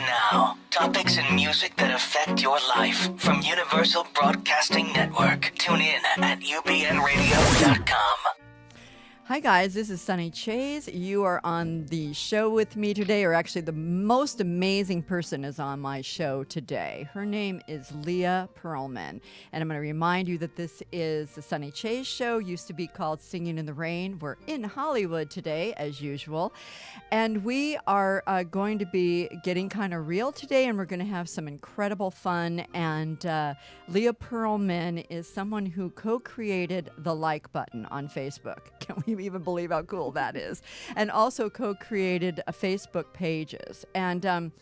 now. Topics and music that affect your life from Universal Broadcasting Network. Tune in at ubnradio.com. Hi guys, this is Sunny Chayes. You are on the show with me today, or actually the most amazing person is on my show today. Her name is Leah Pearlman, and I'm going to remind you that this is the Sunny Chayes show, used to be called Singing in the Rain. We're in Hollywood today, as usual, and we are going to be getting kind of real today, and we're going to have some incredible fun, and Leah Pearlman is someone who co-created the like button on Facebook. Can we even believe how cool that is? And also co-created Facebook pages. And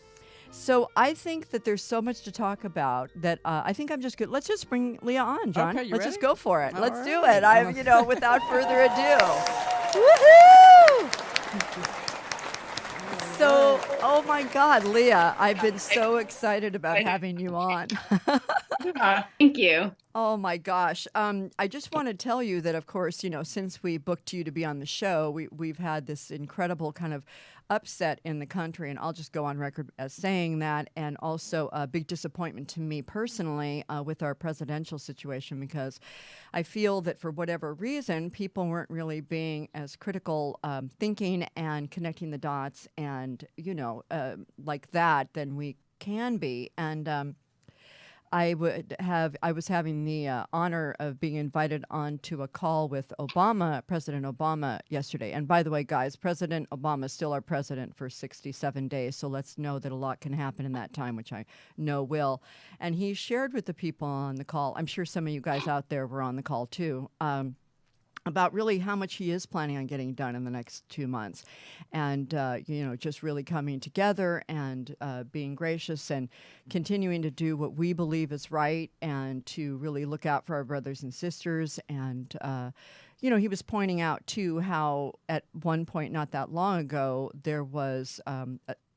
so I think that there's so much to talk about that I think I'm just good. Let's just bring Leah on, John. Okay, Let's ready? just go for it. All Let's right. do it. Without further ado. Woohoo! So, oh my God, Leah, I've been so excited about having you on. Thank you. Oh my gosh. I just want to tell you that, of course, since we booked you to be on the show, we've had this incredible kind of upset in the country, and I'll just go on record as saying that, and also a big disappointment to me personally with our presidential situation, because I feel that for whatever reason, people weren't really being as critical thinking and connecting the dots and, like that than we can be. And I was having the honor of being invited onto a call with President Obama yesterday. And by the way, guys, President Obama is still our president for 67 days. So let's know that a lot can happen in that time, which I know will. And he shared with the people on the call, I'm sure some of you guys out there were on the call too, about really how much he is planning on getting done in the next 2 months. And, just really coming together and being gracious and continuing to do what we believe is right and to really look out for our brothers and sisters. And, he was pointing out, too, how at one point not that long ago, there was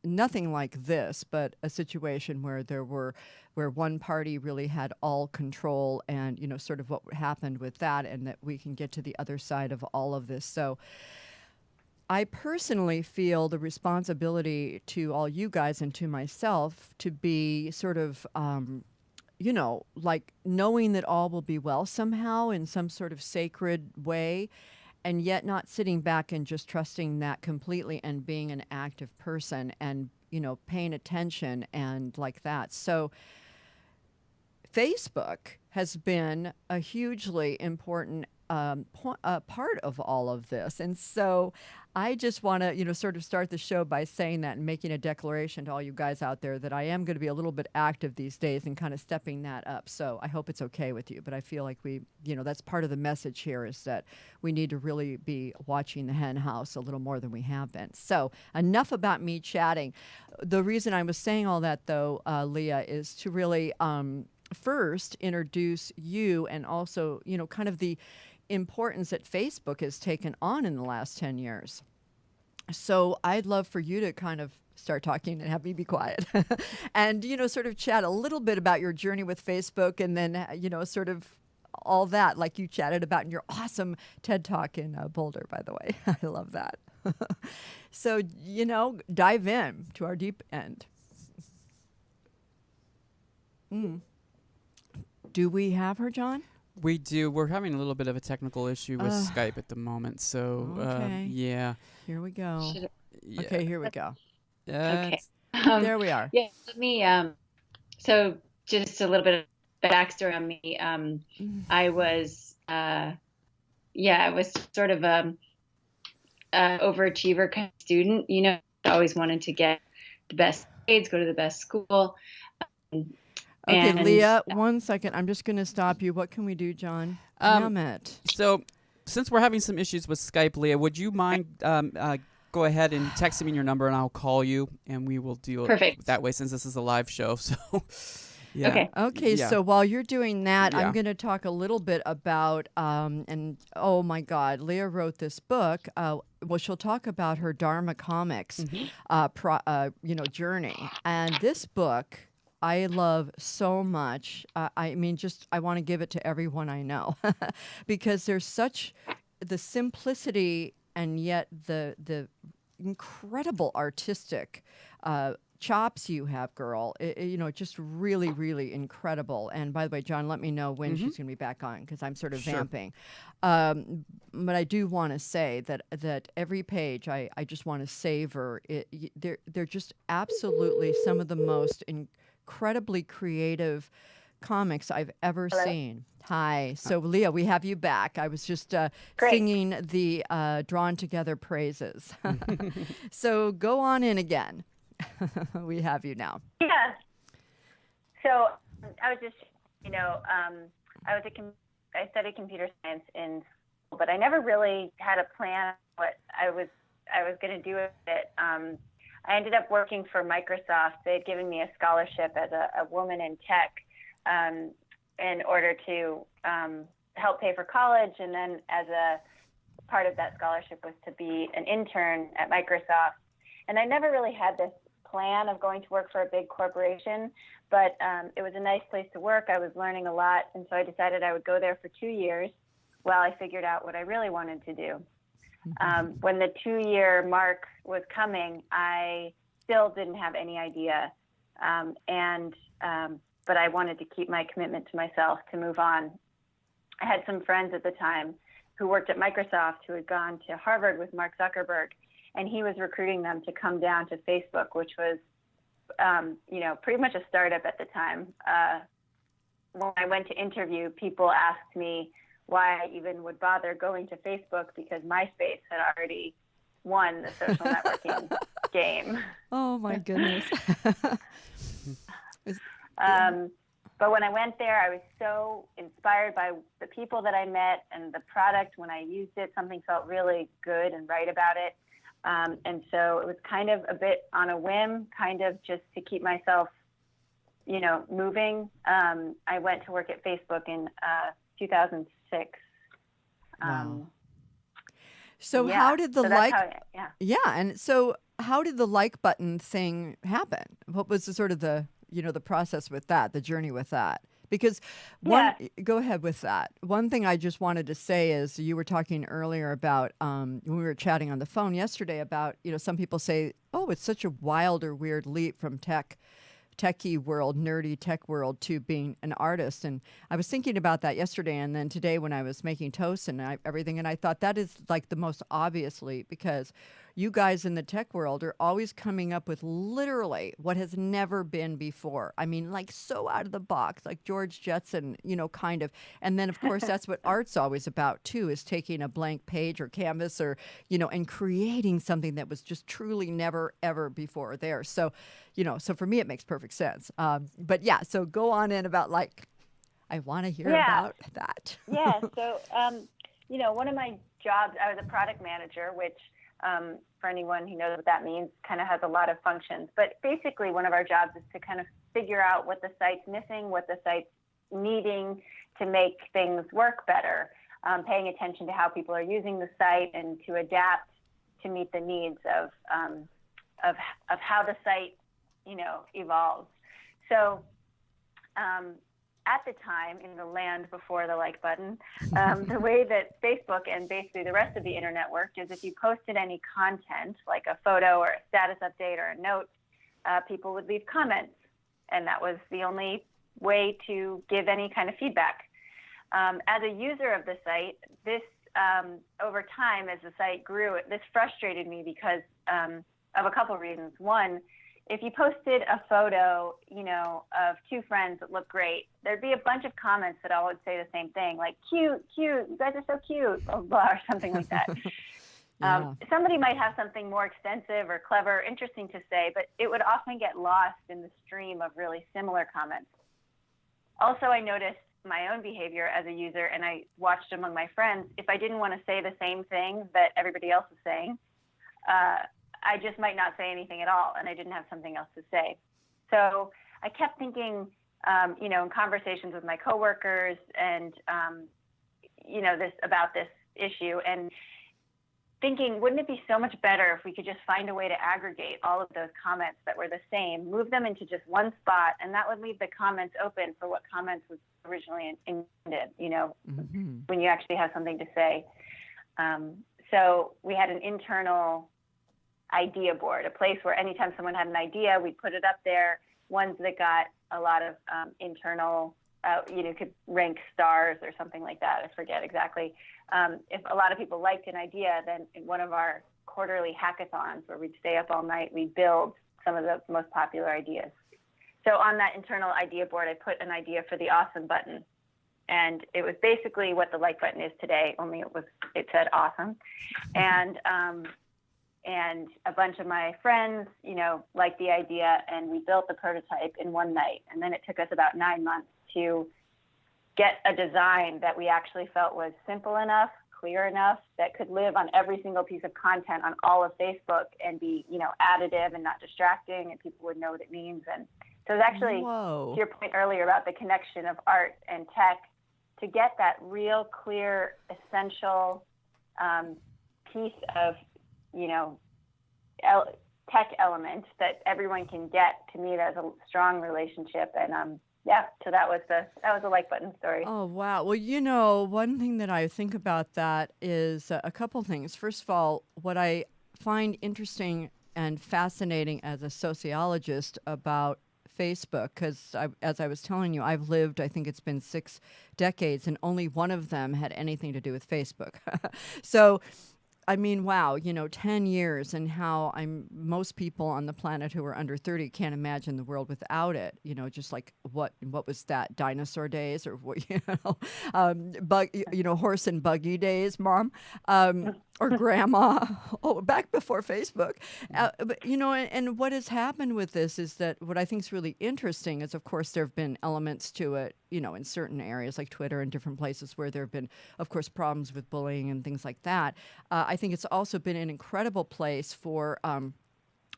nothing like this, but a situation where one party really had all control and, sort of what happened with that, and that we can get to the other side of all of this. So I personally feel the responsibility to all you guys and to myself to be sort of, like knowing that all will be well somehow in some sort of sacred way, and yet not sitting back and just trusting that completely and being an active person and, paying attention and like that. So Facebook has been a hugely important part of all of this. And so I just want to, sort of start the show by saying that and making a declaration to all you guys out there that I am going to be a little bit active these days and kind of stepping that up. So I hope it's okay with you. But I feel like that's part of the message here, is that we need to really be watching the hen house a little more than we have been. So enough about me chatting. The reason I was saying all that, though, Leah, is to really first introduce you, and also, kind of the importance that Facebook has taken on in the last 10 years. So I'd love for you to kind of start talking and have me be quiet and, sort of chat a little bit about your journey with Facebook, and then, sort of all that, like you chatted about in your awesome TED Talk in Boulder, by the way. I love that. So, dive in to our deep end. Do we have her, John? We do. We're having a little bit of a technical issue with Skype at the moment, so Okay. yeah. Here we go. Yeah. Okay, here we go. Okay. There we are. Yeah, let me, so just a little bit of backstory on me. I was sort of a overachiever kind of student. Always wanted to get the best grades, go to the best school. Okay, Leah, 1 second. I'm just going to stop you. What can we do, John? Damn it. So, since we're having some issues with Skype, Leah, would you mind go ahead and text me your number, and I'll call you, and we will deal it that way, since this is a live show. So, yeah. Okay. Yeah. So while you're doing that, Yeah. I'm going to talk a little bit about, and oh my God, Leah wrote this book. She'll talk about her Dharma Comics, journey, and this book I love so much. I want to give it to everyone I know because there's such the simplicity and yet the incredible artistic chops you have, girl. Just really, really incredible. And by the way, John, let me know when she's going to be back on, because I'm sort of vamping. But I do want to say that every page, I just want to savor it. They're just absolutely some of the most incredibly creative comics I've ever seen. Hi. So, Leah, we have you back. I was just singing the Drawn Together praises. So go on in again. We have you now. Yeah. So I was just, I studied computer science in school, but I never really had a plan what I was going to do with it. I ended up working for Microsoft. They had given me a scholarship as a woman in tech in order to help pay for college. And then as a part of that scholarship was to be an intern at Microsoft. And I never really had this plan of going to work for a big corporation, but it was a nice place to work. I was learning a lot. And so I decided I would go there for 2 years while I figured out what I really wanted to do. When the 2-year mark was coming, I still didn't have any idea. But I wanted to keep my commitment to myself to move on. I had some friends at the time who worked at Microsoft who had gone to Harvard with Mark Zuckerberg, and he was recruiting them to come down to Facebook, which was, pretty much a startup at the time. When I went to interview, people asked me why I even would bother going to Facebook, because MySpace had already won the social networking game. Oh my goodness. But when I went there, I was so inspired by the people that I met and the product. When I used it, something felt really good and right about it. And so it was kind of a bit on a whim, kind of just to keep myself, moving. I went to work at Facebook in 2006. Wow. So how did the and so how did the like button thing happen? What was the sort of the process with that, the journey with that? Because go ahead with that. One thing I just wanted to say is, you were talking earlier about when we were chatting on the phone yesterday about, some people say, oh, it's such a wild or weird leap from techie world, nerdy tech world, to being an artist. And I was thinking about that yesterday, and then today when I was making toast and everything, and I thought that is like the most obvious leap, because you guys in the tech world are always coming up with literally what has never been before. I mean, like so out of the box, like George Jetson, kind of. And then, of course, that's what art's always about, too, is taking a blank page or canvas or, and creating something that was just truly never, ever before there. So, so for me, it makes perfect sense. But yeah, so go on in about I want to hear about that. Yeah. So, one of my jobs, I was a product manager, which for anyone who knows what that means, kind of has a lot of functions. But basically, one of our jobs is to kind of figure out what the site's missing, what the site's needing to make things work better, paying attention to how people are using the site and to adapt to meet the needs of how the site, evolves. So at the time, in the land before the like button, the way that Facebook and basically the rest of the internet worked is if you posted any content, like a photo or a status update or a note, people would leave comments. And that was the only way to give any kind of feedback. As a user of the site, this, over time, as the site grew, this frustrated me because of a couple of reasons. One, if you posted a photo, of two friends that look great, there'd be a bunch of comments that all would say the same thing, like cute, you guys are so cute, blah, blah, or something like that. Somebody might have something more extensive or clever, interesting to say, but it would often get lost in the stream of really similar comments. Also, I noticed my own behavior as a user, and I watched among my friends, if I didn't want to say the same thing that everybody else is saying, I just might not say anything at all, and I didn't have something else to say. So I kept thinking, in conversations with my coworkers and, about this issue, and thinking, wouldn't it be so much better if we could just find a way to aggregate all of those comments that were the same, move them into just one spot, and that would leave the comments open for what comments was originally intended, when you actually have something to say. So we had an internal idea board, a place where anytime someone had an idea, we'd put it up there. Ones that got a lot of internal, could rank stars or something like that. I forget exactly. If a lot of people liked an idea, then in one of our quarterly hackathons where we'd stay up all night, we'd build some of the most popular ideas. So on that internal idea board, I put an idea for the awesome button. And it was basically what the like button is today, only it said awesome. And a bunch of my friends, liked the idea, and we built the prototype in one night. And then it took us about 9 months to get a design that we actually felt was simple enough, clear enough, that could live on every single piece of content on all of Facebook and be, additive and not distracting, and people would know what it means. And so it's actually, to your point earlier about the connection of art and tech, to get that real clear, essential piece of, tech element that everyone can get, to me, that's a strong relationship. And so that was the like button story. Oh, wow. Well, one thing that I think about that is a couple things. First of all, what I find interesting and fascinating as a sociologist about Facebook, because as I was telling you, I've lived, I think it's been 6 decades, and only one of them had anything to do with Facebook. So, I mean, wow, 10 years, and how most people on the planet who are under 30 can't imagine the world without it. Just like what was that, dinosaur days, or what, horse and buggy days, Mom, or Grandma, back before Facebook. But, and what has happened with this is that what I think is really interesting is, of course, there have been elements to it, in certain areas like Twitter and different places where there have been, of course, problems with bullying and things like that. I think it's also been an incredible place for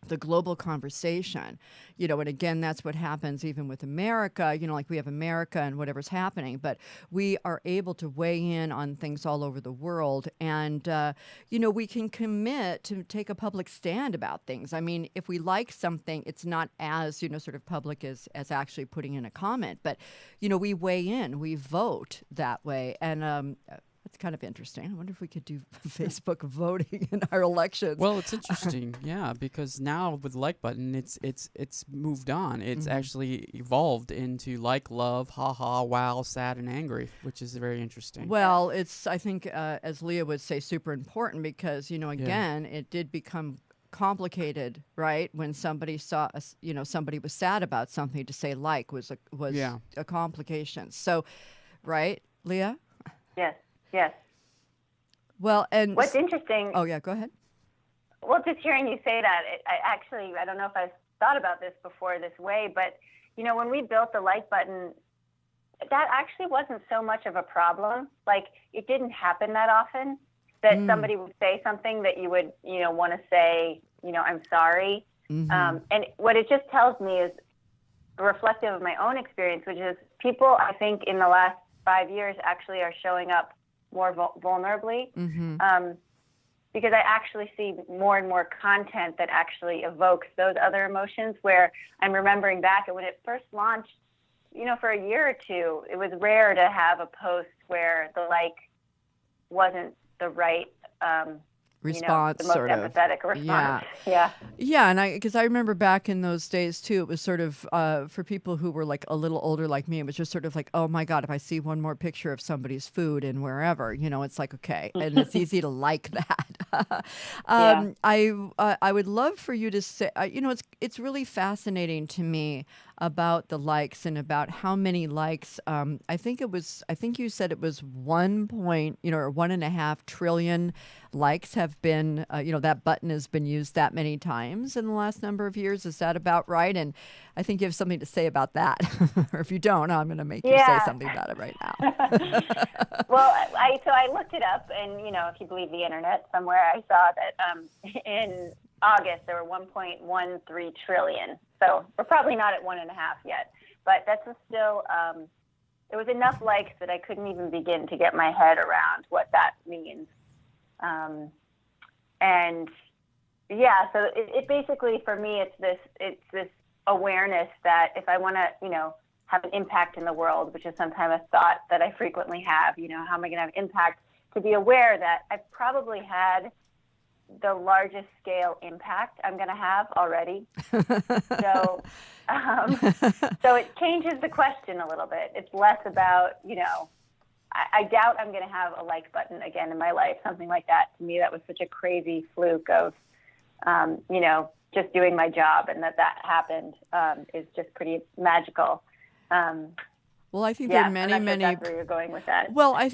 the global conversation, and again, that's what happens even with America, like we have America and whatever's happening, but we are able to weigh in on things all over the world. And, we can commit to take a public stand about things. I mean, if we like something, it's not as, sort of public as actually putting in a comment, but, we weigh in, we vote that way. And, it's kind of interesting. I wonder if we could do Facebook voting in our elections. Well, it's interesting, yeah, because now with the like button, it's moved on. It's actually evolved into like, love, haha, wow, sad, and angry, which is very interesting. Well, it's, I think, as Leah would say, super important because, again, it did become complicated, right? When somebody saw, somebody was sad about something, to say like was a complication. So, right, Leah? Yes. Well, and what's interesting. Oh, yeah, go ahead. Well, just hearing you say that, I don't know if I've thought about this before this way, but, when we built the like button, that actually wasn't so much of a problem. Like, it didn't happen that often that somebody would say something that you would, want to say, I'm sorry. Mm-hmm. And what it just tells me is reflective of my own experience, which is people, I think, in the last 5 years actually are showing up more vulnerably, because I actually see more and more content that actually evokes those other emotions, where I'm remembering back at when it first launched, for a year or two, it was rare to have a post where the like wasn't the right response, the most sort of empathetic response. Yeah, and because I remember back in those days too, it was sort of for people who were like a little older like me, it was just sort of like, oh my God, if I see one more picture of somebody's food and wherever, it's like, okay, and it's easy to like that. I would love for you to say, it's really fascinating to me about the likes and about how many likes. I think you said it was 1.5 trillion likes have been, that button has been used that many times in the last number of years. Is that about right? And I think you have something to say about that. Or if you don't, I'm going to make you say something about it right now. Well, I looked it up, and, if you believe the internet, somewhere I saw that in August there were 1.13 trillion. So we're probably not at 1.5 yet, but that's still, it was enough likes that I couldn't even begin to get my head around what that means. And yeah, so it basically, for me, it's this awareness that if I want to, have an impact in the world, which is sometimes a thought that I frequently have, how am I going to have impact, to be aware that I've probably had, the largest scale impact I'm going to have already. So, so it changes the question a little bit. It's less about, I doubt I'm going to have a like button again in my life, something like that. To me, that was such a crazy fluke of, just doing my job, and that happened is just pretty magical. Well, I think there are many. That's where you're going with that. Well, I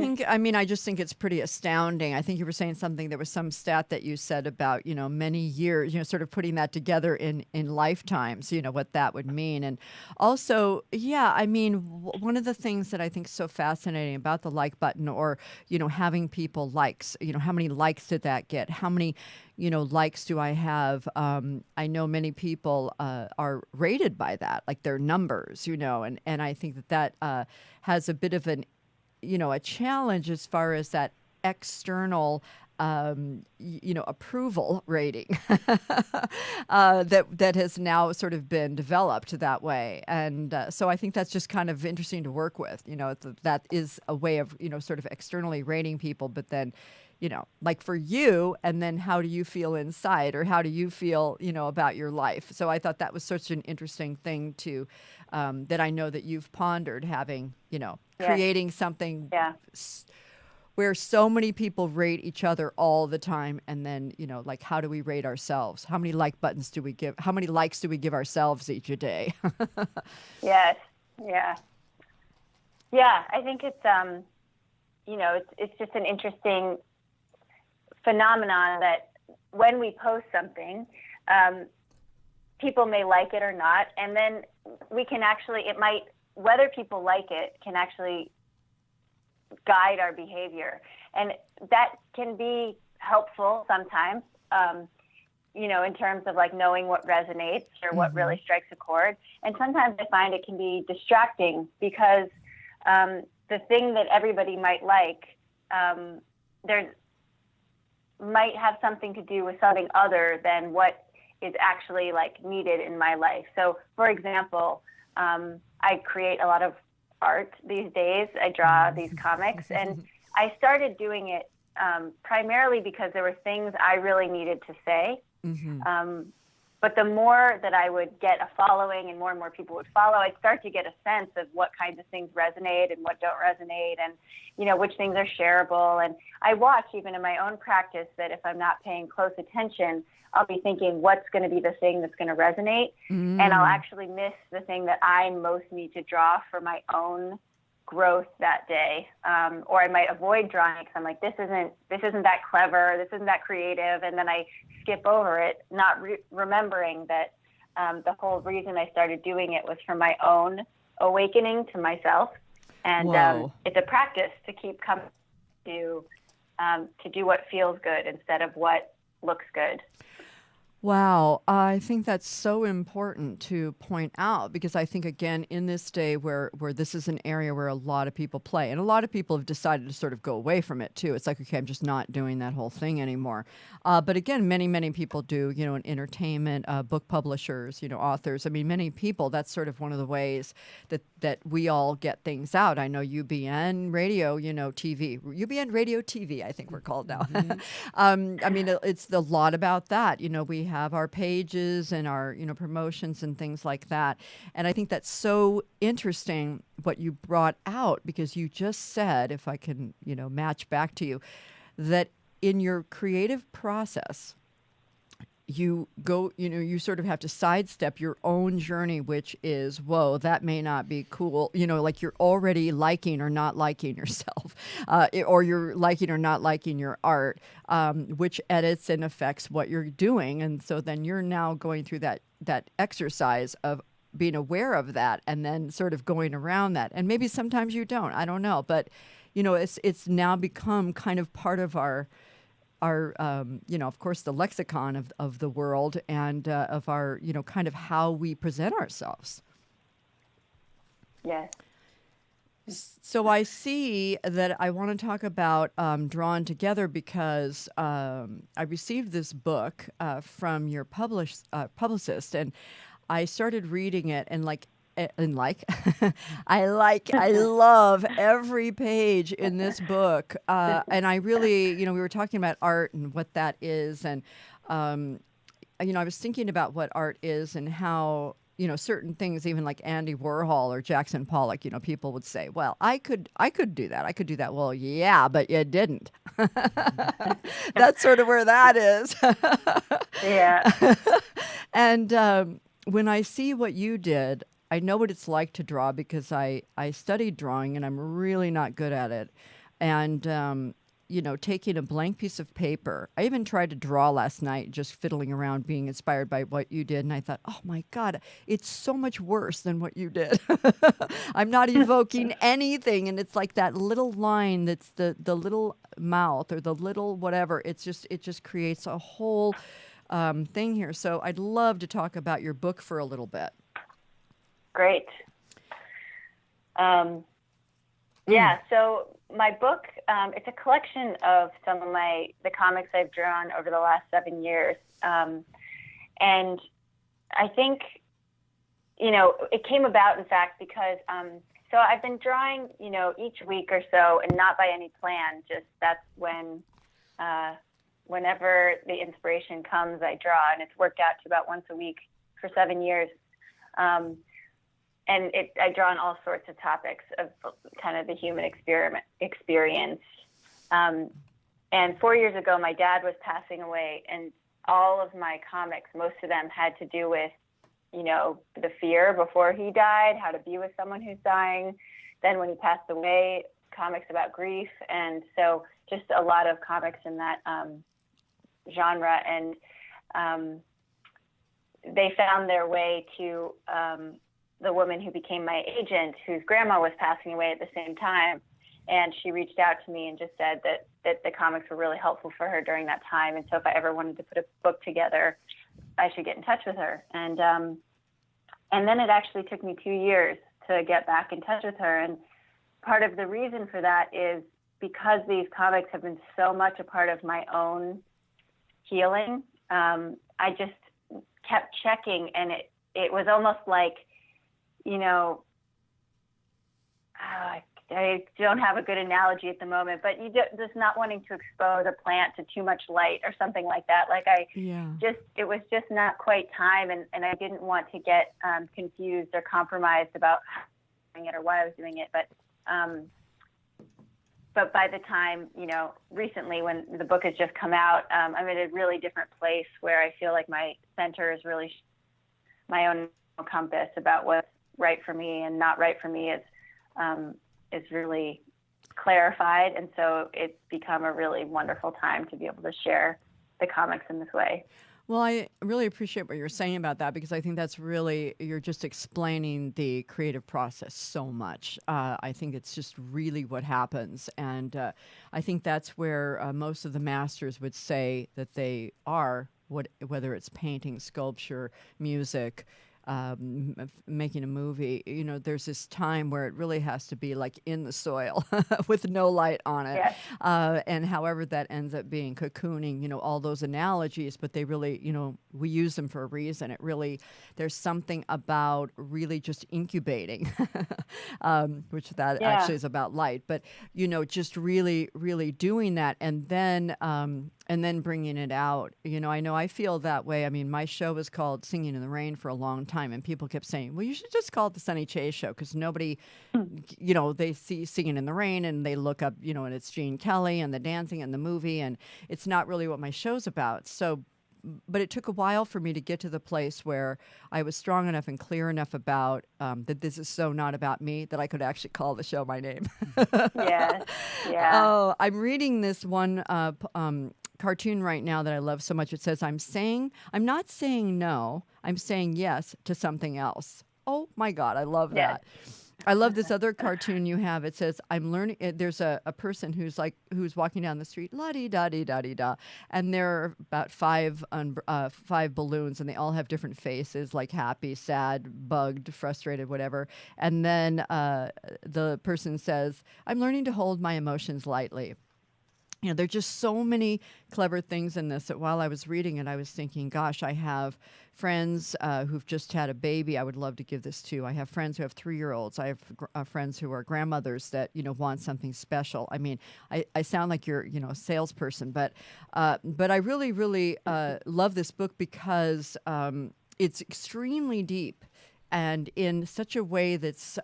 just think it's pretty astounding. I think you were saying something. There was some stat that you said about, many years, sort of putting that together in lifetimes, what that would mean. And also, one of the things that I think is so fascinating about the like button, or, having people likes, how many likes did that get? How many likes do I have? I know many people are rated by that, like their numbers, and I think that has a bit of an, a challenge as far as that external, approval rating that has now sort of been developed that way. And so I think that's just kind of interesting to work with, that is a way of, sort of externally rating people, but then, like for you, and then how do you feel inside, or how do you feel, about your life? So I thought that was such an interesting thing to, that I know that you've pondered, having, creating something where so many people rate each other all the time. And then, like, how do we rate ourselves? How many like buttons do we give? How many likes do we give ourselves each a day? Yes. Yeah. Yeah. I think it's, it's just an interesting phenomenon that when we post something, people may like it or not, and then we can actually, whether people like it can actually guide our behavior, and that can be helpful sometimes, in terms of like knowing what resonates or what really strikes a chord. And sometimes I find it can be distracting because the thing that everybody might like, might have something to do with something other than what is actually like needed in my life. So, for example, I create a lot of art these days. I draw these comics, and I started doing it primarily because there were things I really needed to say. But the more that I would get a following and more people would follow, I'd start to get a sense of what kinds of things resonate and what don't resonate, and, which things are shareable. And I watch, even in my own practice, that if I'm not paying close attention, I'll be thinking, what's going to be the thing that's going to resonate? And I'll actually miss the thing that I most need to draw for my own growth that day. Or I might avoid drawing because I'm like, this isn't that clever, this isn't that creative, and then I skip over it, not remembering that the whole reason I started doing it was for my own awakening to myself. And it's a practice to keep coming to do what feels good instead of what looks good. Wow, I think that's so important to point out, because I think, again, in this day where this is an area where a lot of people play, and a lot of people have decided to sort of go away from it too. It's like, okay, I'm just not doing that whole thing anymore. But again, many people do, in entertainment, book publishers, authors. I mean, many people, that's sort of one of the ways that we all get things out. I know UBN radio, TV, UBN radio TV, I think we're called now. I mean, it's a lot about that. We have our pages and our, promotions and things like that. And I think that's so interesting what you brought out, because you just said, if I can, match back to you, that in your creative process, you go, you sort of have to sidestep your own journey, which is, whoa, that may not be cool. Like you're already liking or not liking yourself, or you're liking or not liking your art, which edits and affects what you're doing. And so then you're now going through that exercise of being aware of that, and then sort of going around that. And maybe sometimes you don't, I don't know, but it's now become kind of part of our of course, the lexicon of the world, and of our, kind of how we present ourselves. Yes. So I see that I want to talk about Drawn Together, because I received this book from your publicist, and I started reading it, and like I love every page in this book. And I really, we were talking about art and what that is. And, I was thinking about what art is and how, certain things, even like Andy Warhol or Jackson Pollock, people would say, well, I could do that. I could do that. Well, yeah, but you didn't. That's sort of where that is. Yeah. And when I see what you did, I know what it's like to draw because I studied drawing and I'm really not good at it. And, taking a blank piece of paper, I even tried to draw last night, just fiddling around, being inspired by what you did. And I thought, oh my God, it's so much worse than what you did. I'm not evoking anything. And it's like that little line that's the little mouth or the little whatever. It just creates a whole thing here. So I'd love to talk about your book for a little bit. Great. Yeah, so my book, it's a collection of some of the comics I've drawn over the last 7 years. And I think, it came about, in fact, because so I've been drawing, each week or so, and not by any plan, just that's whenever the inspiration comes, I draw, and it's worked out to about once a week for 7 years. And I draw on all sorts of topics of kind of the human experience. And 4 years ago, my dad was passing away, and all of my comics, most of them had to do with, the fear before he died, how to be with someone who's dying. Then when he passed away, comics about grief. And so just a lot of comics in that genre. And they found their way to the woman who became my agent, whose grandma was passing away at the same time. And she reached out to me and just said that the comics were really helpful for her during that time. And so if I ever wanted to put a book together, I should get in touch with her. And then it actually took me 2 years to get back in touch with her. And part of the reason for that is because these comics have been so much a part of my own healing. I just kept checking, and it was almost like, I don't have a good analogy at the moment, but just not wanting to expose a plant to too much light or something like that. Like it was just not quite time, and I didn't want to get confused or compromised about how I was doing it or why I was doing it. But by the time, recently when the book has just come out, I'm in a really different place where I feel like my center is really my own compass about what's right for me and not right for me is really clarified. And so it's become a really wonderful time to be able to share the comics in this way. Well, I really appreciate what you're saying about that, because I think that's really, you're just explaining the creative process so much. I think it's just really what happens. And I think that's where most of the masters would say that they are, whether it's painting, sculpture, music, making a movie, there's this time where it really has to be like in the soil with no light on it. Yes. And however that ends up being, cocooning, all those analogies, but they really, we use them for a reason. It really, there's something about really just incubating, which that actually is about light, but, just really, really doing that. And then bringing it out. I know I feel that way. I mean, my show was called Singing in the Rain for a long time, and people kept saying, well, you should just call it the Sunny Chayes Show, because nobody, they see Singing in the Rain and they look up, and it's Gene Kelly and the dancing and the movie, and it's not really what my show's about. So, but it took a while for me to get to the place where I was strong enough and clear enough about that this is so not about me that I could actually call the show my name. Yeah. Oh, I'm reading this one cartoon right now that I love so much. It says, I'm not saying no, I'm saying yes to something else. Oh my God, I love that. I love this other cartoon you have. It says, I'm learning. There's a person who's walking down the street, la-di-da-di-da-di-da, and there are about five balloons, and they all have different faces, like happy, sad, bugged, frustrated, whatever. And then the person says, I'm learning to hold my emotions lightly. there are just so many clever things in this that while I was reading it, I was thinking, gosh, I have friends who've just had a baby I would love to give this to. I have friends who have 3-year-olds. I have friends who are grandmothers that, want something special. I mean, I sound like you're, a salesperson, but I really, really love this book because it's extremely deep and in such a way that's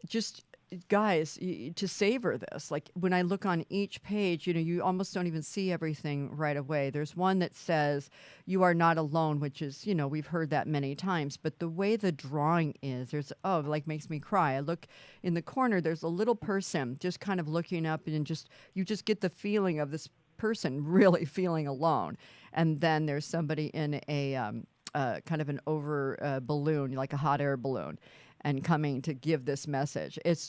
just... Guys, to savor this, like when I look on each page, you almost don't even see everything right away. There's one that says, "You are not alone," which is, we've heard that many times. But the way the drawing is, makes me cry. I look in the corner, there's a little person just kind of looking up, and you just get the feeling of this person really feeling alone. And then there's somebody in a kind of an over balloon, like a hot air balloon, and coming to give this message. It's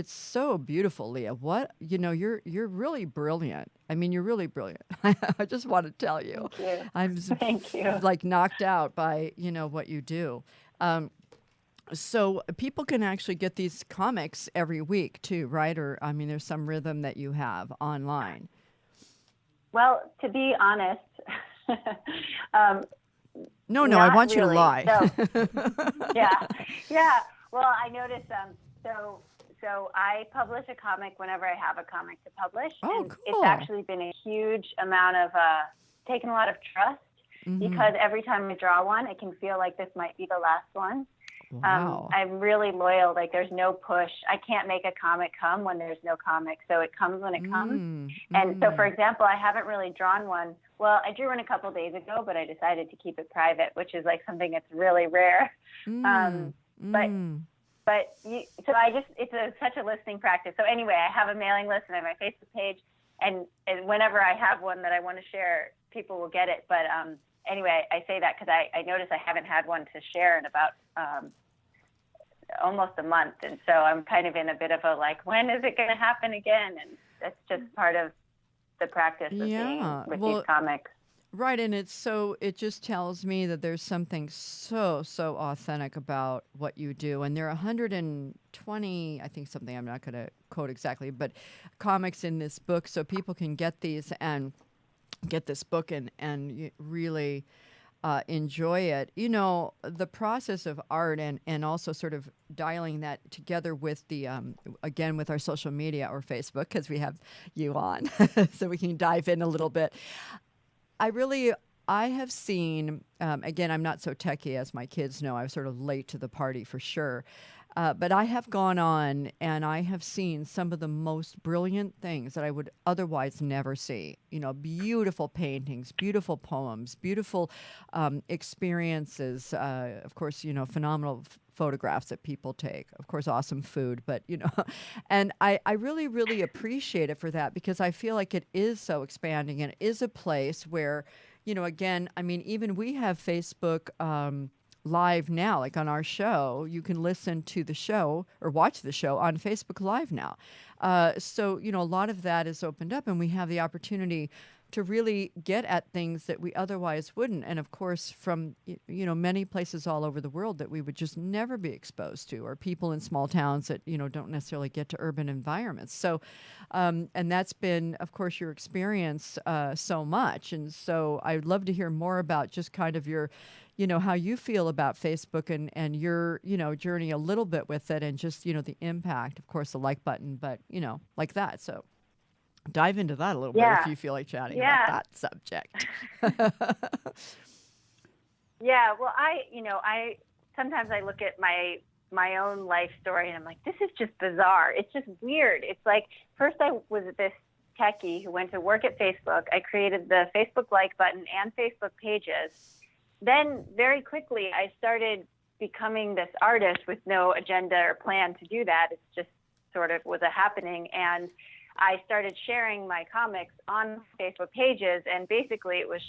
so beautiful, Leah. You're really brilliant. I mean, you're really brilliant. I just want to tell you. Thank you. I'm Thank you. like knocked out by, what you do. So people can actually get these comics every week too, right? Or, there's some rhythm that you have online. Well, to be honest, No, I want you to lie. So, yeah. Well, I noticed. So I publish a comic whenever I have a comic to publish, and cool. it's actually been a huge amount of taken a lot of trust because every time I draw one, it can feel like this might be the last one. Wow. I'm really loyal. Like there's no push. I can't make a comic come when there's no comic. So it comes when it comes. And so, for example, I haven't really drawn one. Well, I drew one a couple days ago, but I decided to keep it private, which is like something that's really rare. It's such a listening practice. So anyway, I have a mailing list and I have my Facebook page, and whenever I have one that I want to share, people will get it. But anyway, I say that because I notice I haven't had one to share in about almost a month. And so I'm kind of in a bit of a when is it going to happen again? And that's just part of the practice of being with these comics. Right, and it just tells me that there's something so authentic about what you do. And there are 120, I think something, I'm not going to quote exactly, but comics in this book, so people can get these and get this book and really enjoy it. The process of art and also sort of dialing that together with the, again, with our social media or Facebook, because we have you on, so we can dive in a little bit. I have seen, again, I'm not so techie as my kids know. I was sort of late to the party for sure. But I have gone on and I have seen some of the most brilliant things that I would otherwise never see. Beautiful paintings, beautiful poems, beautiful experiences. Of course, phenomenal photographs that people take. Of course, awesome food, but, and I really, really appreciate it for that because I feel like it is so expanding and it is a place where, again, even we have Facebook Live now, like on our show, you can listen to the show or watch the show on Facebook Live now. So, a lot of that is opened up and we have the opportunity to really get at things that we otherwise wouldn't. And of course, from, many places all over the world that we would just never be exposed to, or people in small towns that, don't necessarily get to urban environments. So, and that's been, of course, your experience so much. And so I'd love to hear more about just kind of your, how you feel about Facebook and your, journey a little bit with it and just, the impact, of course, the like button, but, like that. So dive into that a little bit if you feel like chatting about that subject. Yeah. Well, I sometimes I look at my own life story and I'm like, this is just bizarre. It's just weird. It's like, first I was this techie who went to work at Facebook. I created the Facebook like button and Facebook pages. Then very quickly I started becoming this artist with no agenda or plan to do that. It's just sort of was a happening. And I started sharing my comics on Facebook pages, and basically it was,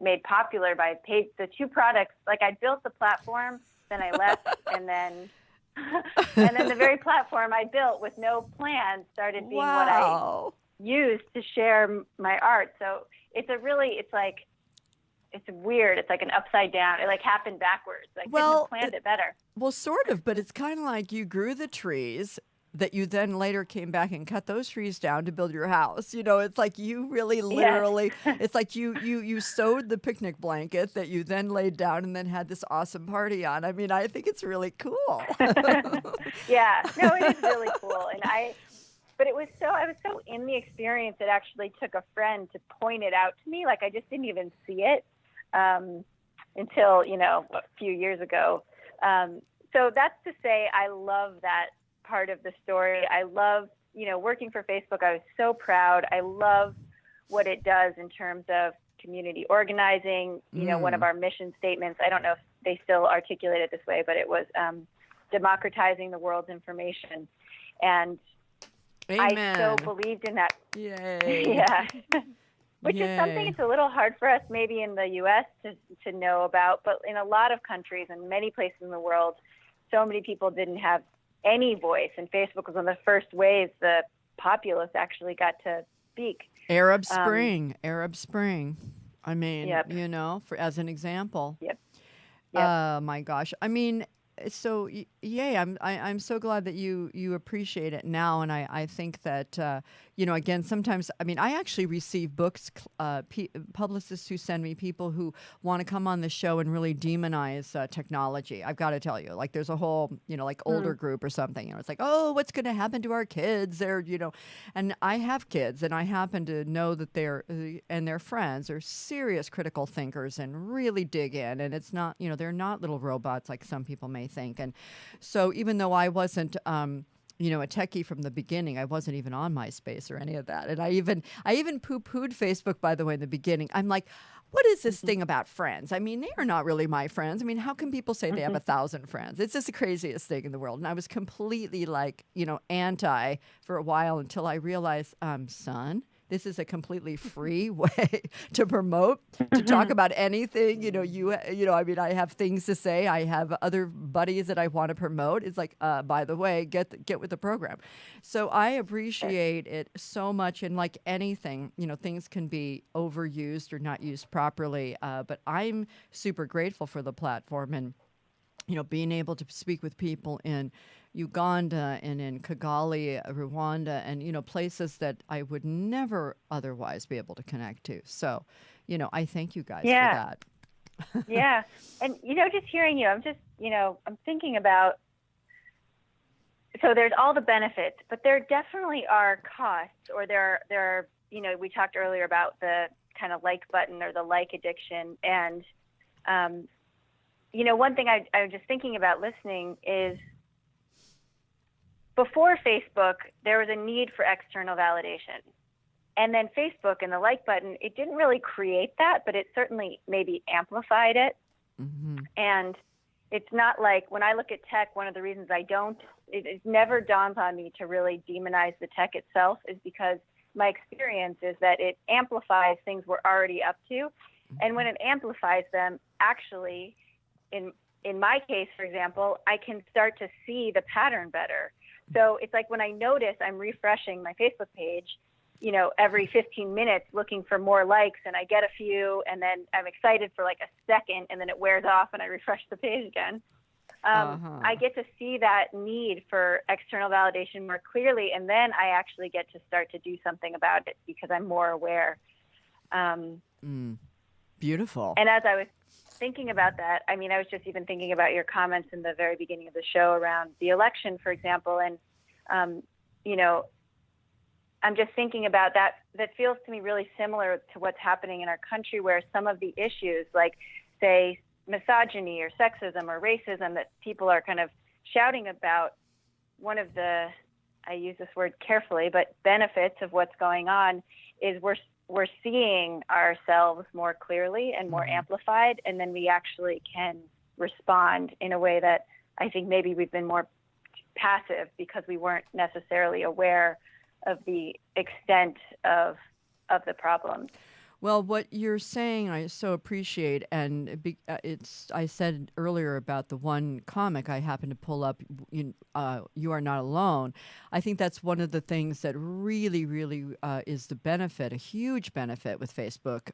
made popular by the two products. Like I built the platform, then I left, and then the very platform I built with no plan started being what I used to share my art. So it's weird. It's like an upside down. It happened backwards. I couldn't have planned it better. Well, sort of, but it's kind of like you grew the trees. that you then later came back and cut those trees down to build your house. It's like you really literally, it's like you sewed the picnic blanket that you then laid down and then had this awesome party on. I mean, I think it's really cool. Yeah, no, it is really cool. But I was so in the experience, it actually took a friend to point it out to me. Like, I just didn't even see it until, a few years ago. So that's to say, I love that part of the story. I love, working for Facebook. I was so proud. I love what it does in terms of community organizing. One of our mission statements, I don't know if they still articulate it this way, but it was democratizing the world's information. And Amen. I so believed in that. Yay. Yeah. Which Yay. is something it's a little hard for us maybe in the U.S. to know about, but in a lot of countries and many places in the world, so many people didn't have any voice, and Facebook was one of the first ways the populace actually got to speak. Arab Spring. I mean, Yep. as an example. Yep. My gosh. I mean, so yay! I'm so glad that you appreciate it now, and I think that again, sometimes I actually receive books, publicists who send me people who want to come on the show and really demonize technology. I've got to tell you, like there's a whole like older group or something. It's like, oh, what's going to happen to our kids? They're and I have kids, and I happen to know that and their friends are serious critical thinkers and really dig in, and it's not they're not little robots like some people may think. And so even though I wasn't a techie from the beginning, I wasn't even on MySpace or any of that. And I even poo-pooed Facebook, by the way, in the beginning. I'm like, what is this thing about friends? I mean, they are not really my friends. I mean, how can people say they have 1,000 friends? It's just the craziest thing in the world. And I was completely anti for a while until I realized, son, this is a completely free way to promote, to talk about anything. I have things to say. I have other buddies that I want to promote. It's like, by the way, get with the program. So I appreciate it so much. And like anything, things can be overused or not used properly. But I'm super grateful for the platform and, being able to speak with people in Uganda and in Kigali, Rwanda, and, places that I would never otherwise be able to connect to. So, I thank you guys for that. Yeah. And, just hearing you, I'm just, I'm thinking about, so there's all the benefits, but there definitely are costs, or there are, we talked earlier about the kind of like button or the like addiction. And, one thing I was just thinking about listening is, before Facebook, there was a need for external validation. And then Facebook and the like button, it didn't really create that, but it certainly maybe amplified it. Mm-hmm. And it's not like, when I look at tech, one of the reasons it never dawns on me to really demonize the tech itself is because my experience is that it amplifies things we're already up to. Mm-hmm. And when it amplifies them, actually, in my case, for example, I can start to see the pattern better. So it's like when I notice I'm refreshing my Facebook page, every 15 minutes looking for more likes, and I get a few, and then I'm excited for like a second, and then it wears off and I refresh the page again. I get to see that need for external validation more clearly, and then I actually get to start to do something about it because I'm more aware. Beautiful. And as I was thinking about that, I was just even thinking about your comments in the very beginning of the show around the election, for example. And, I'm just thinking about that. That feels to me really similar to what's happening in our country, where some of the issues like, say, misogyny or sexism or racism that people are kind of shouting about, one of the, I use this word carefully, but benefits of what's going on is we're seeing ourselves more clearly and more amplified, and then we actually can respond in a way that I think maybe we've been more passive because we weren't necessarily aware of the extent of the problem. Well, what you're saying, I so appreciate, and I said earlier about the one comic I happened to pull up, You Are Not Alone. I think that's one of the things that really, really is the benefit, a huge benefit with Facebook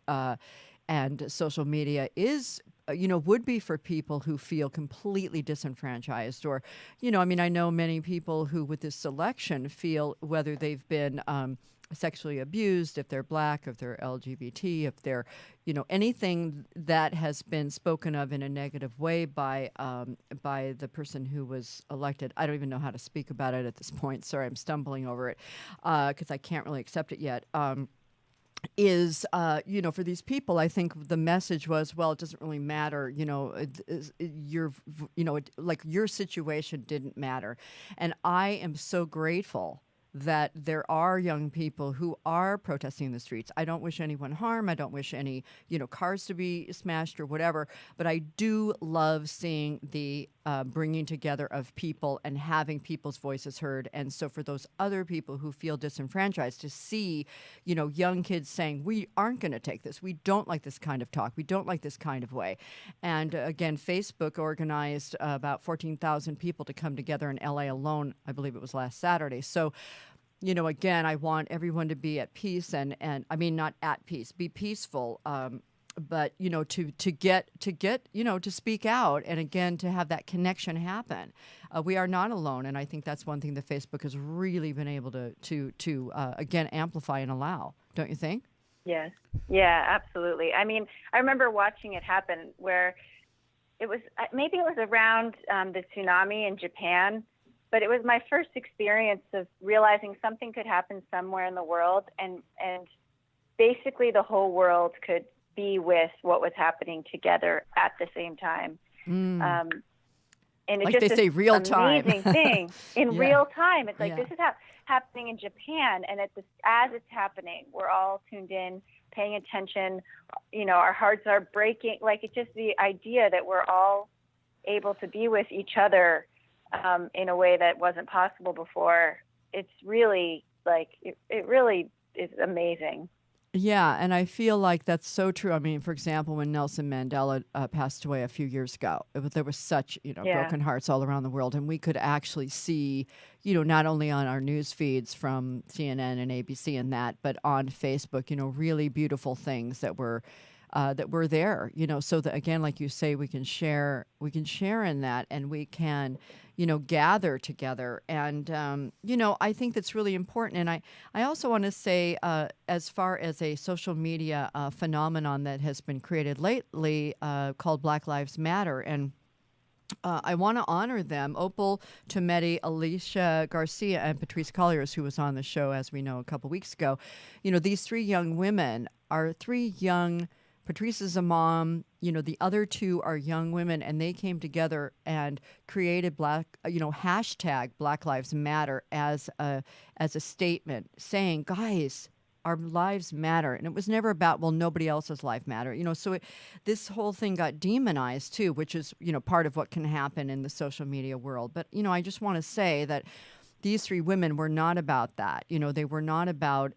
and social media, is would be for people who feel completely disenfranchised, or, I know many people who with this election feel whether they've been sexually abused, if they're Black, if they're LGBT, if they're, anything that has been spoken of in a negative way by the person who was elected. I don't even know how to speak about it at this point. Sorry, I'm stumbling over it because I can't really accept it yet. For these people, I think the message was, well, it doesn't really matter, your situation didn't matter. And I am so grateful that there are young people who are protesting in the streets. I don't wish anyone harm. I don't wish any, cars to be smashed or whatever. But I do love seeing the bringing together of people and having people's voices heard. And so for those other people who feel disenfranchised, to see, young kids saying, we aren't going to take this. We don't like this kind of talk. We don't like this kind of way. And again, Facebook organized about 14,000 people to come together in LA alone. I believe it was last Saturday. So, again, I want everyone to be at peace and I mean, not at peace, be peaceful. But, to get, to speak out and again, to have that connection happen. We are not alone. And I think that's one thing that Facebook has really been able to again, amplify and allow. Don't you think? Yes. Yeah, absolutely. I mean, I remember watching it happen where it was, maybe it was around the tsunami in Japan, but it was my first experience of realizing something could happen somewhere in the world and basically the whole world could be with what was happening together at the same time. And it's like just they say, real time. Amazing thing in real time. It's like, Yeah. this is happening in Japan. And as it's happening, we're all tuned in, paying attention, our hearts are breaking. Like, it's just the idea that we're all able to be with each other in a way that wasn't possible before. It's really it really is amazing. Yeah, and I feel like that's so true. I mean, for example, when Nelson Mandela passed away a few years ago, there was such, broken hearts all around the world. And we could actually see, not only on our news feeds from CNN and ABC and that, but on Facebook, really beautiful things that were there, so that, again, like you say, we can share in that, and we can, gather together. And, I think that's really important. And I also want to say, as far as a social media phenomenon that has been created lately called Black Lives Matter, and I want to honor them, Opal Tometi, Alicia Garcia, and Patrice Colliers, who was on the show, as we know, a couple weeks ago. These three young women are three young. Patrice is a mom, the other two are young women, and they came together and created hashtag Black Lives Matter as a statement saying, guys, our lives matter. And it was never about, well, nobody else's life matter. So this whole thing got demonized too, which is, part of what can happen in the social media world. But, I just want to say that these three women were not about that. They were not about,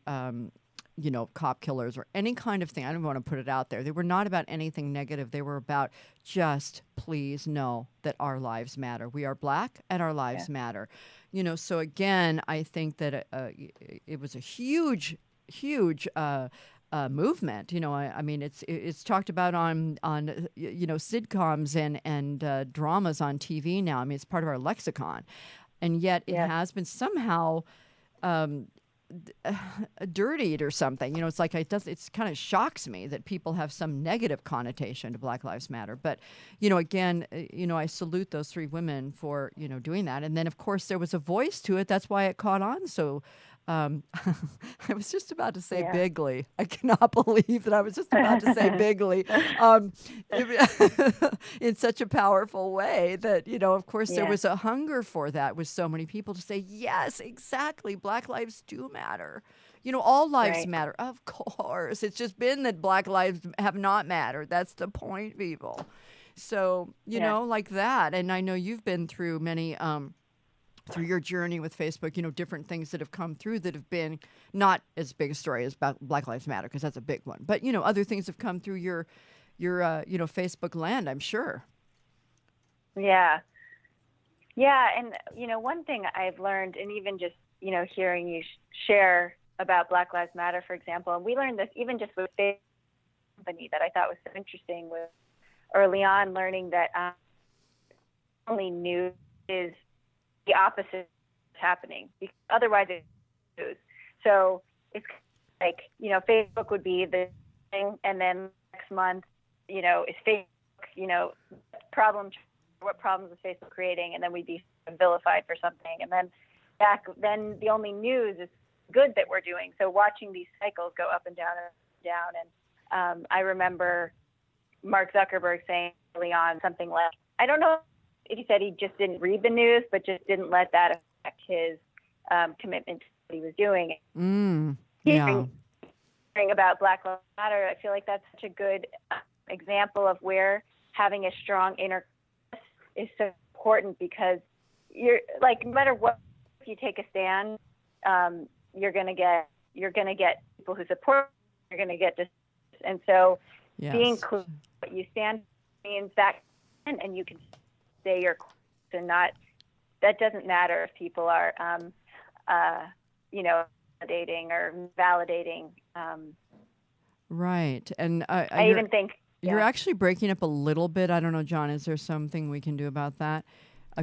cop killers or any kind of thing. I don't want to put it out there. They were not about anything negative. They were about just please know that our lives matter. We are Black and our lives matter. So again, I think that it was a huge movement. I mean, it's talked about on sitcoms and dramas on TV now. I mean, it's part of our lexicon, and yet it has been somehow dirtied or something. It's like it kind of shocks me that people have some negative connotation to Black Lives Matter. But again, I salute those three women for doing that. And then of course there was a voice to it. That's why it caught on. So I was just about to say bigly. I cannot believe that I was just about to say bigly in such a powerful way that, of course, there was a hunger for that with so many people to say, yes, exactly. Black lives do matter. All lives matter. Of course. It's just been that Black lives have not mattered. That's the point, people. So, like that. And I know you've been through many through your journey with Facebook, different things that have come through that have been not as big a story as Black Lives Matter, because that's a big one. But, other things have come through your Facebook land, I'm sure. Yeah. Yeah. And, one thing I've learned, and even just, hearing you share about Black Lives Matter, for example, and we learned this even just with Facebook company that I thought was so interesting with early on learning that only news is the opposite of what's happening, because otherwise it's news. So it's like, Facebook would be the thing, and then next month, is Facebook, what problems is Facebook creating, and then we'd be vilified for something, and then the only news is good that we're doing. So watching these cycles go up and down and down, and I remember Mark Zuckerberg saying early on something like, I don't know if he said he just didn't read the news, but just didn't let that affect his commitment to what he was doing. Hearing about Black Lives Matter, I feel like that's such a good example of where having a strong inner is so important, because you're like, no matter what, if you take a stand, you're gonna get people who support. You're gonna get this, and so being clear what you stand means that, and you can say your and not. That doesn't matter if people are, validating or validating. Right, and I even think you're actually breaking up a little bit. I don't know, John, is there something we can do about that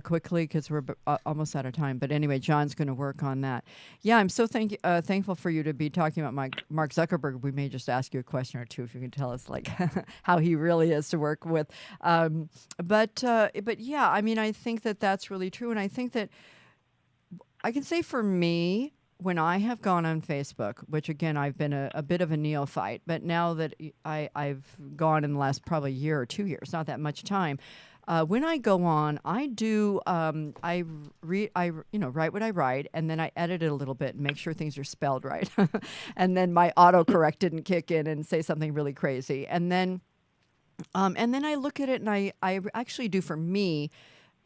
quickly, because we're almost out of time. But anyway, John's going to work on that. Yeah, I'm so thankful for you to be talking about Mark Zuckerberg. We may just ask you a question or two if you can tell us like how he really is to work with. But yeah, I mean, I think that that's really true, and I think that I can say for me, when I have gone on Facebook, which again, I've been a bit of a neophyte, but now that I've gone in the last probably year or 2 years, not that much time, when I go on, I do, I write what I write, and then I edit it a little bit and make sure things are spelled right. And then my autocorrect didn't kick in and say something really crazy. And then I look at it, and I actually do, for me,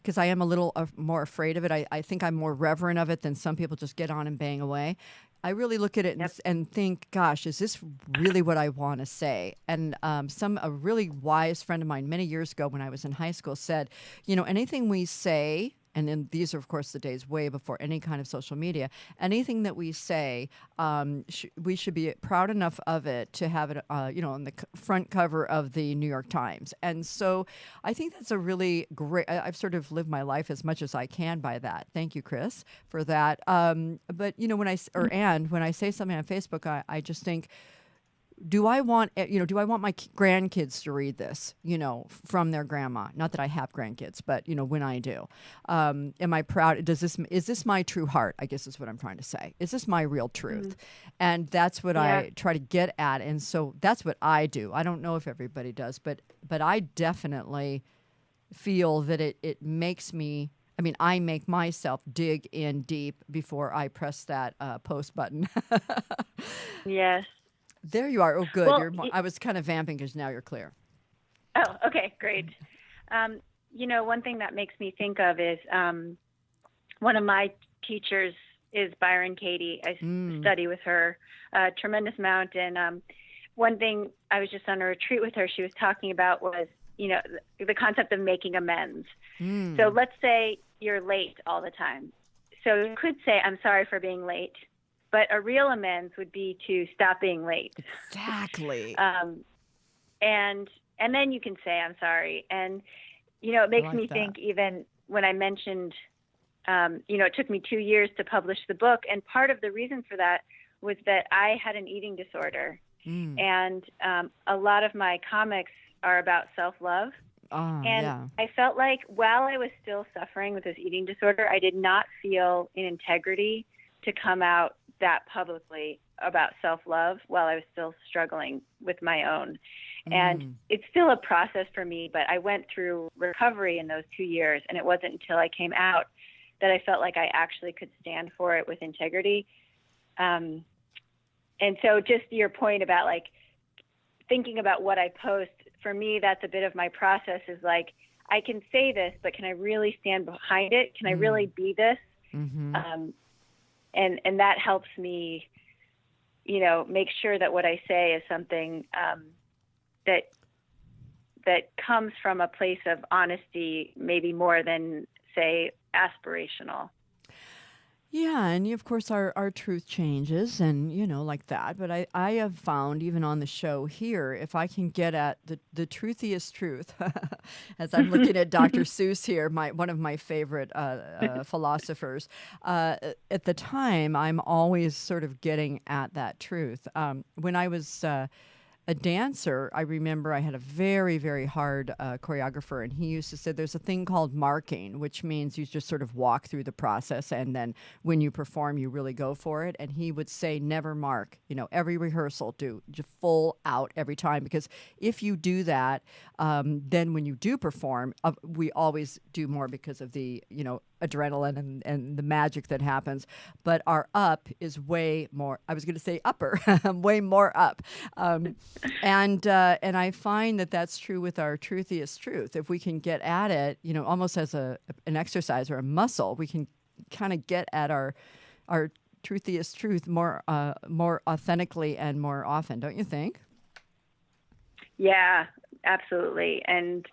because I am a little more afraid of it. I think I'm more reverent of it than some people just get on and bang away. I really look at it and think, gosh, is this really what I want to say? And a really wise friend of mine many years ago when I was in high school said, anything we say, and then these are, of course, the days way before any kind of social media, anything that we say, we should be proud enough of it to have it, on the front cover of the New York Times. And so I think that's a really great, I've sort of lived my life as much as I can by that. Thank you, Chris, for that. But, when I say something on Facebook, I just think, do I want my grandkids to read this, from their grandma? Not that I have grandkids, but, when I do, am I proud? Is this my true heart? I guess is what I'm trying to say. Is this my real truth? And that's what I try to get at. And so that's what I do. I don't know if everybody does, but I definitely feel that it makes me, I make myself dig in deep before I press that post button. Yes. There you are. Oh, good. Well, I was kind of vamping because now you're clear. Oh, okay, great. One thing that makes me think of is one of my teachers is Byron Katie. I study with her a tremendous amount. And one thing I was just on a retreat with her, she was talking about was, the concept of making amends. So let's say you're late all the time. So you could say, I'm sorry for being late. But a real amends would be to stop being late. Exactly. And then you can say, I'm sorry. And, it makes me think, even when I mentioned, it took me 2 years to publish the book. And part of the reason for that was that I had an eating disorder. And a lot of my comics are about self-love. I felt like while I was still suffering with this eating disorder, I did not feel in integrity to come out that publicly about self-love while I was still struggling with my own. And it's still a process for me, but I went through recovery in those 2 years, and it wasn't until I came out that I felt like I actually could stand for it with integrity. And so just your point about like thinking about what I post, for me, that's a bit of my process, is like, I can say this, but can I really stand behind it? Can I really be this? And that helps me, make sure that what I say is something that comes from a place of honesty, maybe more than, say, aspirational. Yeah, and of course our truth changes and like that. But I have found even on the show here, if I can get at the truthiest truth, as I'm looking at Dr. Seuss here, one of my favorite philosophers, at the time I'm always sort of getting at that truth. When I was a dancer, I remember I had a very, very hard choreographer, and he used to say there's a thing called marking, which means you just sort of walk through the process, and then when you perform, you really go for it. And he would say, never mark. Every rehearsal, do just full out every time, because if you do that, then when you do perform, we always do more because of the adrenaline and the magic that happens, but our up is way more, I was going to say upper, way more up. And I find that that's true with our truthiest truth. If we can get at it, almost as an exercise or a muscle, we can kind of get at our truthiest truth more authentically and more often, don't you think? Yeah, absolutely. And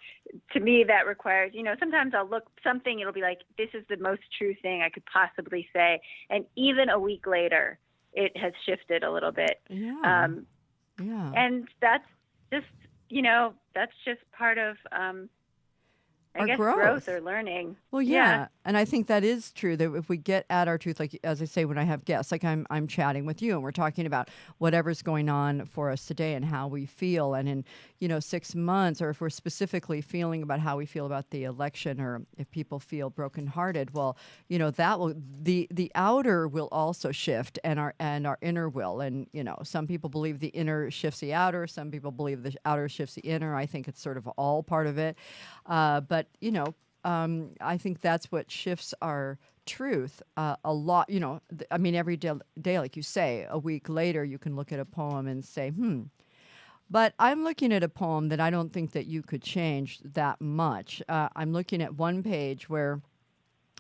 to me, that requires, sometimes I'll look something, it'll be like, this is the most true thing I could possibly say. And even a week later, it has shifted a little bit. Yeah. And that's just part of, I guess, growth or learning. Well, yeah. And I think that is true, that if we get at our truth, like, as I say, when I have guests, like I'm chatting with you and we're talking about whatever's going on for us today and how we feel. And in, 6 months, or if we're specifically feeling about how we feel about the election, or if people feel brokenhearted, well, that will, the outer will also shift, and our inner will. And, some people believe the inner shifts the outer. Some people believe the outer shifts the inner. I think it's sort of all part of it. But I think that's what shifts our truth a lot. Every day, like you say, a week later, you can look at a poem and say, But I'm looking at a poem that I don't think that you could change that much. I'm looking at one page where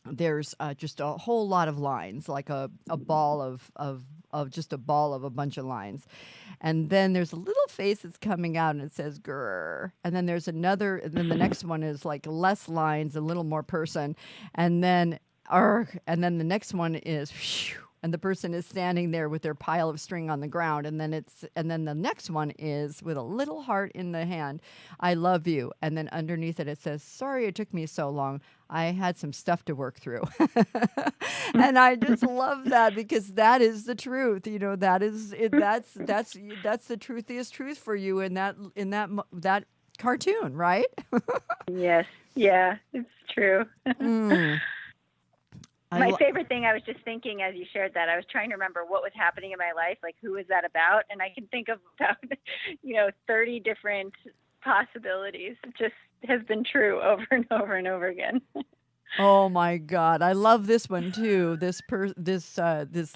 there's just a whole lot of lines, like a ball of just a ball of a bunch of lines. And then there's a little face that's coming out and it says grrr. And then there's another, and then the next one is like less lines, a little more person. And then the next one is phew, and the person is standing there with their pile of string on the ground. And then the next one is with a little heart in the hand, I love you. And then underneath it says, sorry it took me so long. I had some stuff to work through. And I just love that, because that is the truth. That is it. That's the truthiest truth for you in that cartoon, right? Yes. Yeah, it's true. My favorite thing, I was just thinking as you shared that, I was trying to remember what was happening in my life, like who was that about? And I can think of about, 30 different possibilities. It just has been true over and over and over again. Oh my God, I love this one too. This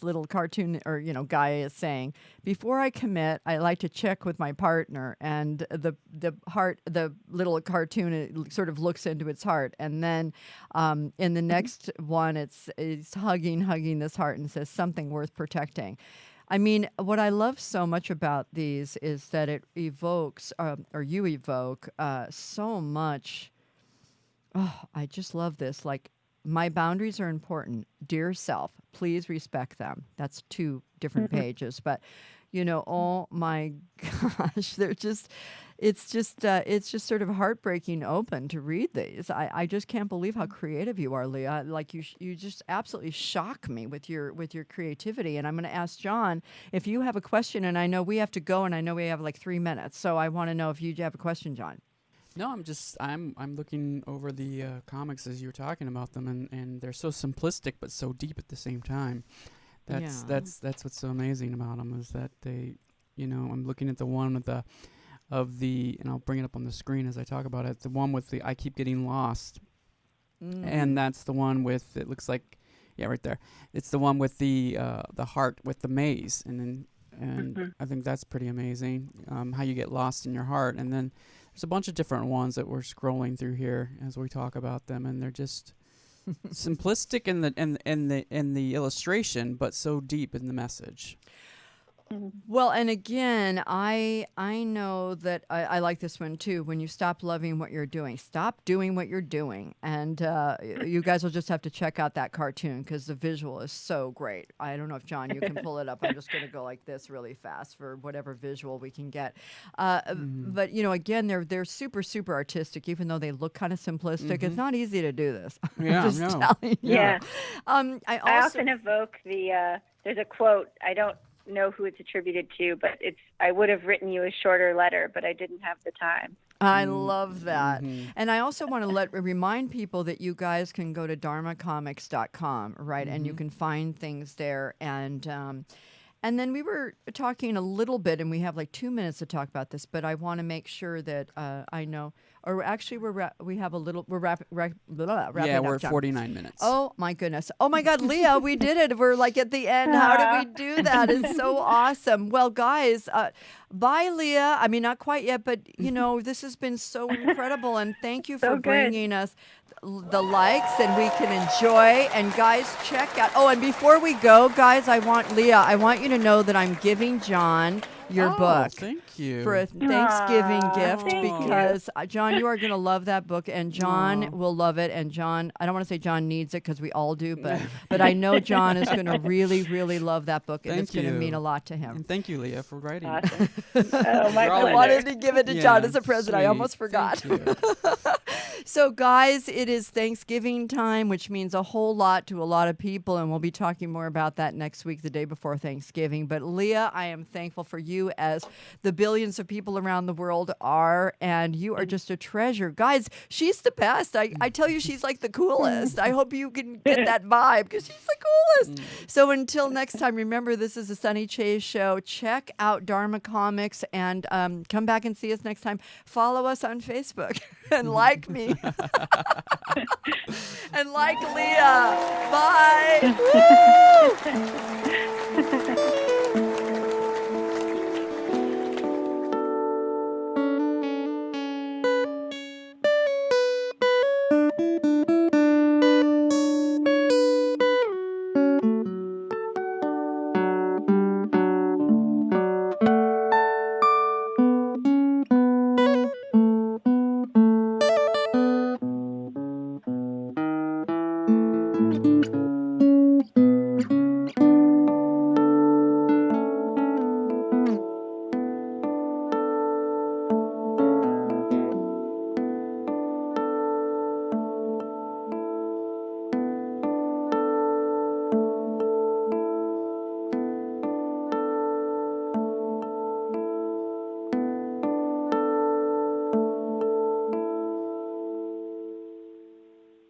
little cartoon or guy is saying, before I commit, I like to check with my partner, and the little cartoon, it sort of looks into its heart, and then in the next one, it's hugging this heart and says something worth protecting. I mean, what I love so much about these is that it evokes, or you evoke, so much. Oh, I just love this. Like, my boundaries are important. Dear self, please respect them. That's 2 different pages. But, oh my gosh, it's just sort of heartbreaking open to read these. I just can't believe how creative you are, Leah. Like, you just absolutely shock me with your creativity. And I'm going to ask John if you have a question, and I know we have to go, and I know we have like 3 minutes. So I want to know if you have a question, John. No, I'm looking over the comics as you were talking about them, and they're so simplistic but so deep at the same time. That's what's so amazing about them, is that they, I'm looking at the one with and I'll bring it up on the screen as I talk about it. The one with the I keep getting lost, and that's the one with, it looks like, yeah, right there. It's the one with the heart with the maze, and I think that's pretty amazing. How you get lost in your heart, and then there's a bunch of different ones that we're scrolling through here as we talk about them, and they're just simplistic in the illustration, but so deep in the message. Well, and again, I know that I like this one too. When you stop loving what you're doing, stop doing what you're doing. And you guys will just have to check out that cartoon because the visual is so great. I don't know if, John, you can pull it up. I'm just going to go like this really fast for whatever visual we can get. But, you know, again, they're super, super artistic, even though they look kind of simplistic. It's not easy to do this. Yeah, I'm just telling you. Yeah. I I also often evoke there's a quote, I don't know who it's attributed to, but I would have written you a shorter letter, but I didn't have the time. I love that. And I also want to remind people that you guys can go to dharmacomics.com, right? And you can find things there. And then we were talking a little bit, and we have like 2 minutes to talk about this, but I want to make sure that I know, or actually we have a little, we're wrapping Yeah, up, we're at John. 49 minutes. Oh my goodness. Oh my God, Leah, we did it. We're like at the end. How did we do that? It's so awesome. Well, guys, bye, Leah. I mean, not quite yet, but you know, this has been so incredible. And thank you for bringing us the likes, and we can enjoy. And guys, check out. Oh, and before we go, guys, I want you to know that I'm giving John your book. Thank you. For a Thanksgiving gift, thank you. because John, you are going to love that book, and John will love it. And John, I don't want to say John needs it because we all do, but I know John is going to really, really love that book, and it's going to mean a lot to him. And thank you, Leah, for writing. Awesome. Oh, my You're all pleasure. I wanted to give it to John as a present. I sweet. almost forgot. Thank you. So, guys, it is Thanksgiving time, which means a whole lot to a lot of people, and we'll be talking more about that next week, the day before Thanksgiving. But, Leah, I am thankful for you, as the billions of people around the world are, and you are just a treasure. Guys, she's the best. I tell you, she's like the coolest. I hope you can get that vibe, because she's the coolest. So until next time, remember, this is the Sunny Chayes Show. Check out Dharma Comics, and come back and see us next time. Follow us on Facebook and like me. And like Leah. Bye. Woo!